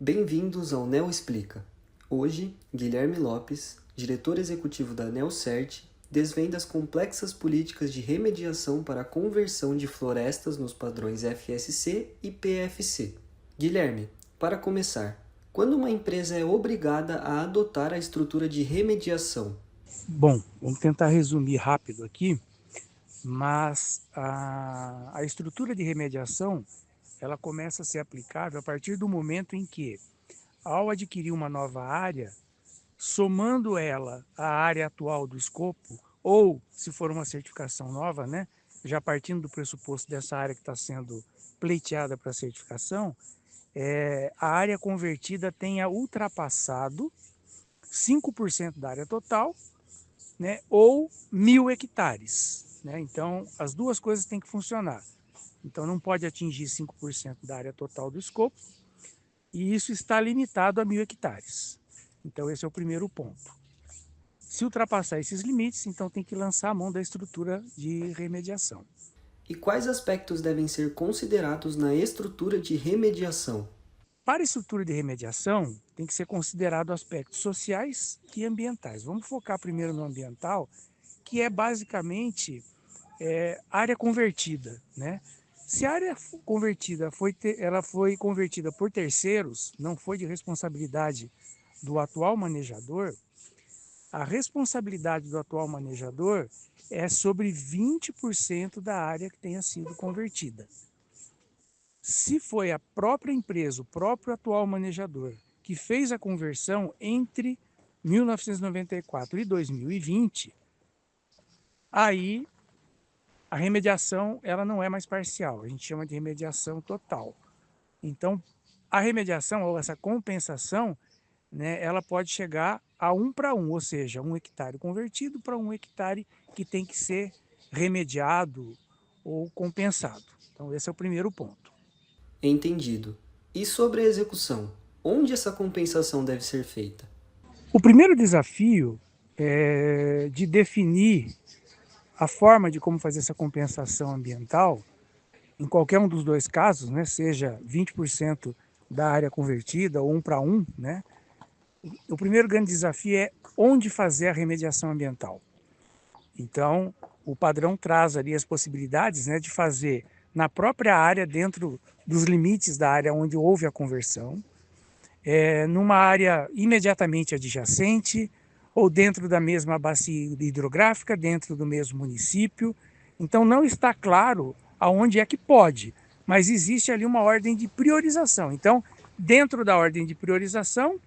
Bem-vindos ao Neo Explica. Hoje, Guilherme Lopes, diretor executivo da Neocert, desvenda as complexas políticas de remediação para a conversão de florestas nos padrões FSC e PFC. Guilherme, para começar, quando uma empresa é obrigada a adotar a estrutura de remediação? Bom, vamos tentar resumir rápido aqui, mas a estrutura de remediação ela começa a ser aplicável a partir do momento em que, ao adquirir uma nova área, somando ela à área atual do escopo, ou se for uma certificação nova, né, já partindo do pressuposto dessa área que está sendo pleiteada para certificação, a área convertida tenha ultrapassado 5% da área total, né, ou 1.000 hectares. Né? Então, as duas coisas têm que funcionar. Então, não pode atingir 5% da área total do escopo, e isso está limitado a 1.000 hectares. Então, esse é o primeiro ponto. Se ultrapassar esses limites, então tem que lançar a mão da estrutura de remediação. E quais aspectos devem ser considerados na estrutura de remediação? Para a estrutura de remediação, tem que ser considerado aspectos sociais e ambientais. Vamos focar primeiro no ambiental, que é basicamente área convertida, né? Se a área convertida ela foi convertida por terceiros, não foi de responsabilidade do atual manejador, a responsabilidade do atual manejador é sobre 20% da área que tenha sido convertida. Se foi a própria empresa, o próprio atual manejador, que fez a conversão entre 1994 e 2020, aí a remediação ela não é mais parcial, a gente chama de remediação total. Então, a remediação ou essa compensação, né, ela pode chegar a 1 para 1, ou seja, 1 hectare convertido para 1 hectare que tem que ser remediado ou compensado. Então, esse é o primeiro ponto. Entendido. E sobre a execução? Onde essa compensação deve ser feita? O primeiro desafio é de definir a forma de como fazer essa compensação ambiental, em qualquer um dos dois casos, né, seja 20% da área convertida ou 1 para 1, né, o primeiro grande desafio é onde fazer a remediação ambiental. Então, o padrão traz ali as possibilidades, né, de fazer na própria área, dentro dos limites da área onde houve a conversão, numa área imediatamente adjacente, ou dentro da mesma bacia hidrográfica, dentro do mesmo município. Então, não está claro aonde é que pode, mas existe ali uma ordem de priorização. Então, dentro da ordem de priorização,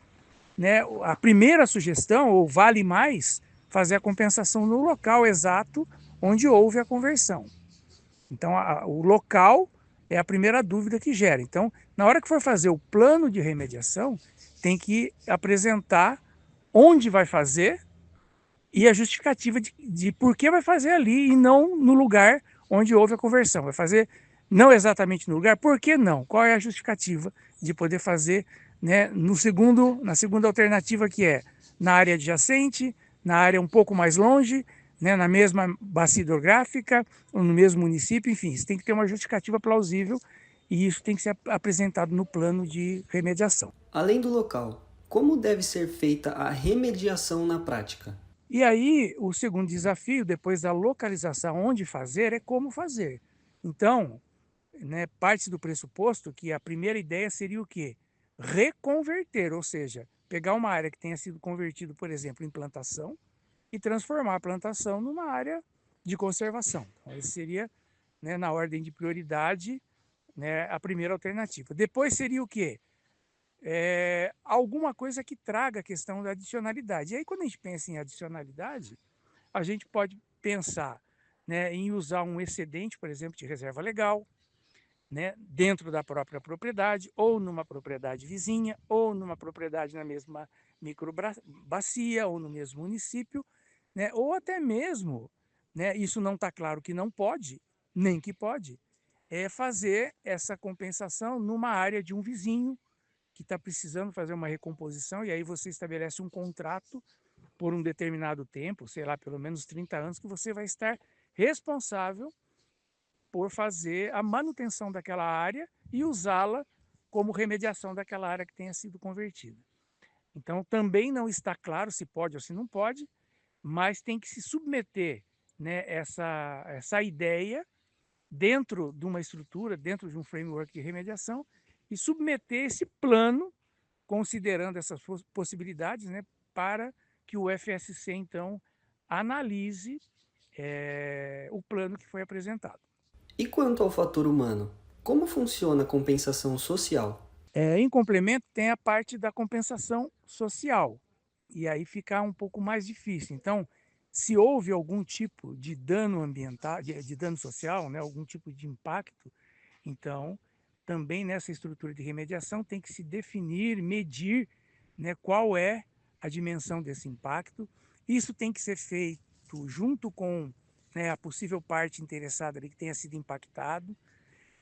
né, a primeira sugestão, ou vale mais, fazer a compensação no local exato onde houve a conversão. Então, o local é a primeira dúvida que gera. Então, na hora que for fazer o plano de remediação, tem que apresentar onde vai fazer e a justificativa de por que vai fazer ali e não no lugar onde houve a conversão. Vai fazer não exatamente no lugar, por que não? Qual é a justificativa de poder fazer, né, na segunda alternativa, que é na área adjacente, na área um pouco mais longe, né, na mesma bacia hidrográfica, ou no mesmo município, enfim, isso tem que ter uma justificativa plausível e isso tem que ser apresentado no plano de remediação. Além do local, como deve ser feita a remediação na prática? E aí, o segundo desafio, depois da localização onde fazer, é como fazer. Então, né, parte do pressuposto que a primeira ideia seria o quê? Reconverter, ou seja, pegar uma área que tenha sido convertida, por exemplo, em plantação e transformar a plantação numa área de conservação. Então, esse seria, né, na ordem de prioridade, né, a primeira alternativa. Depois seria o quê? Alguma coisa que traga a questão da adicionalidade. E aí, quando a gente pensa em adicionalidade, a gente pode pensar, né, em usar um excedente, por exemplo, de reserva legal, né, dentro da própria propriedade, ou numa propriedade vizinha, ou numa propriedade na mesma microbacia, ou no mesmo município, né, ou até mesmo, né, isso não está claro que não pode, nem que pode, fazer essa compensação numa área de um vizinho que está precisando fazer uma recomposição, e aí você estabelece um contrato por um determinado tempo, sei lá, pelo menos 30 anos, que você vai estar responsável por fazer a manutenção daquela área e usá-la como remediação daquela área que tenha sido convertida. Então, também não está claro se pode ou se não pode, mas tem que se submeter, né, essa ideia dentro de uma estrutura, dentro de um framework de remediação, e submeter esse plano, considerando essas possibilidades, né, para que o FSC, então, analise o plano que foi apresentado. E quanto ao fator humano, como funciona a compensação social? Em complemento, tem a parte da compensação social, e aí fica um pouco mais difícil. Então, se houve algum tipo de dano ambiental, de dano social, né, algum tipo de impacto, então, também nessa estrutura de remediação tem que se definir, medir, né, qual é a dimensão desse impacto. Isso tem que ser feito junto com, né, a possível parte interessada ali que tenha sido impactado,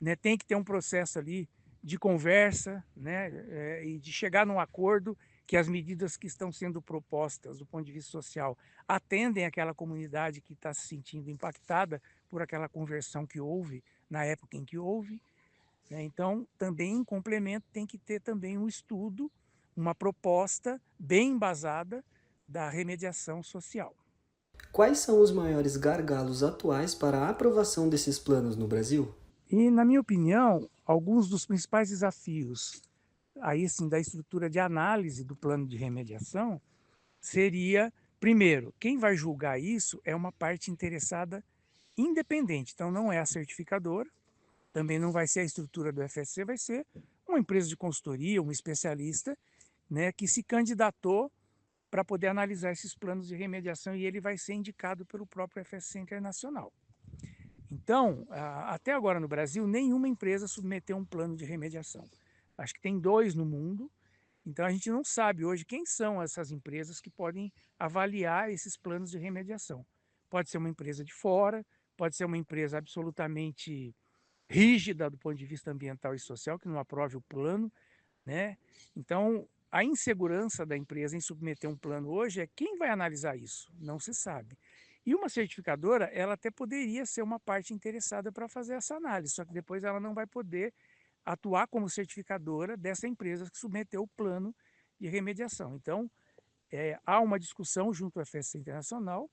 né, tem que ter um processo ali de conversa, né, e de chegar num acordo que as medidas que estão sendo propostas do ponto de vista social atendem aquela comunidade que está se sentindo impactada por aquela conversão que houve na época em que houve, né? Então, também em complemento tem que ter também um estudo, uma proposta bem embasada da remediação social. Quais são os maiores gargalos atuais para a aprovação desses planos no Brasil? E, na minha opinião, alguns dos principais desafios aí sim da estrutura de análise do plano de remediação seria, primeiro, quem vai julgar isso é uma parte interessada independente, então não é a certificadora, também não vai ser a estrutura do FSC, vai ser uma empresa de consultoria, um especialista, né, que se candidatou para poder analisar esses planos de remediação e ele vai ser indicado pelo próprio FSC Internacional. Então, até agora no Brasil, nenhuma empresa submeteu um plano de remediação. Acho que tem 2 no mundo, então a gente não sabe hoje quem são essas empresas que podem avaliar esses planos de remediação. Pode ser uma empresa de fora, pode ser uma empresa absolutamente rígida do ponto de vista ambiental e social, que não aprove o plano, né? Então, a insegurança da empresa em submeter um plano hoje é quem vai analisar isso? Não se sabe. E uma certificadora, ela até poderia ser uma parte interessada para fazer essa análise, só que depois ela não vai poder atuar como certificadora dessa empresa que submeteu o plano de remediação. Então, há uma discussão junto ao FSC Internacional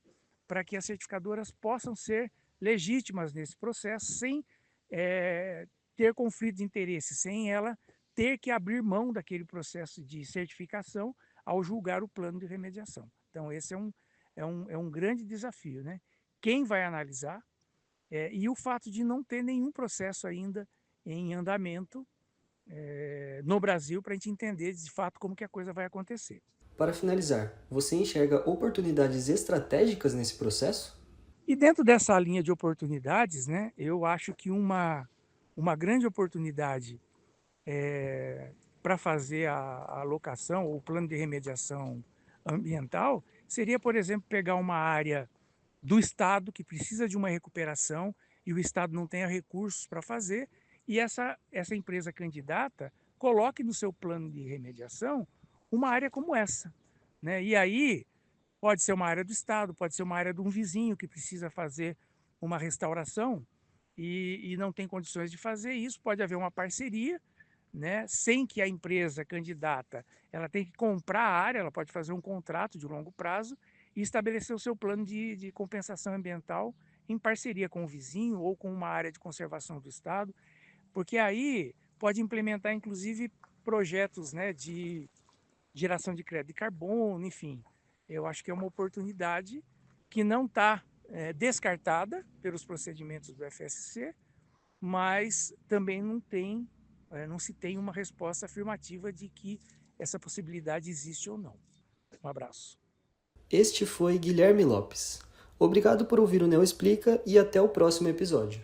para que as certificadoras possam ser legítimas nesse processo sem ter conflito de interesse, sem ela ter que abrir mão daquele processo de certificação ao julgar o plano de remediação. Então, esse é um grande desafio, né? Quem vai analisar e o fato de não ter nenhum processo ainda em andamento no Brasil para a gente entender de fato como que a coisa vai acontecer. Para finalizar, você enxerga oportunidades estratégicas nesse processo? E dentro dessa linha de oportunidades, né, eu acho que uma grande oportunidade para fazer a alocação ou o plano de remediação ambiental seria, por exemplo, pegar uma área do Estado que precisa de uma recuperação e o Estado não tenha recursos para fazer, e essa empresa candidata coloque no seu plano de remediação uma área como essa, né? E aí pode ser uma área do Estado, pode ser uma área de um vizinho que precisa fazer uma restauração e não tem condições de fazer isso, pode haver uma parceria, né, sem que a empresa candidata ela tem que comprar a área, ela pode fazer um contrato de longo prazo e estabelecer o seu plano de compensação ambiental em parceria com o vizinho ou com uma área de conservação do Estado, porque aí pode implementar inclusive projetos, né, de geração de crédito de carbono, enfim. Eu acho que é uma oportunidade que não está descartada pelos procedimentos do FSC, mas também não se tem uma resposta afirmativa de que essa possibilidade existe ou não. Um abraço. Este foi Guilherme Lopes. Obrigado por ouvir o Neo Explica e até o próximo episódio.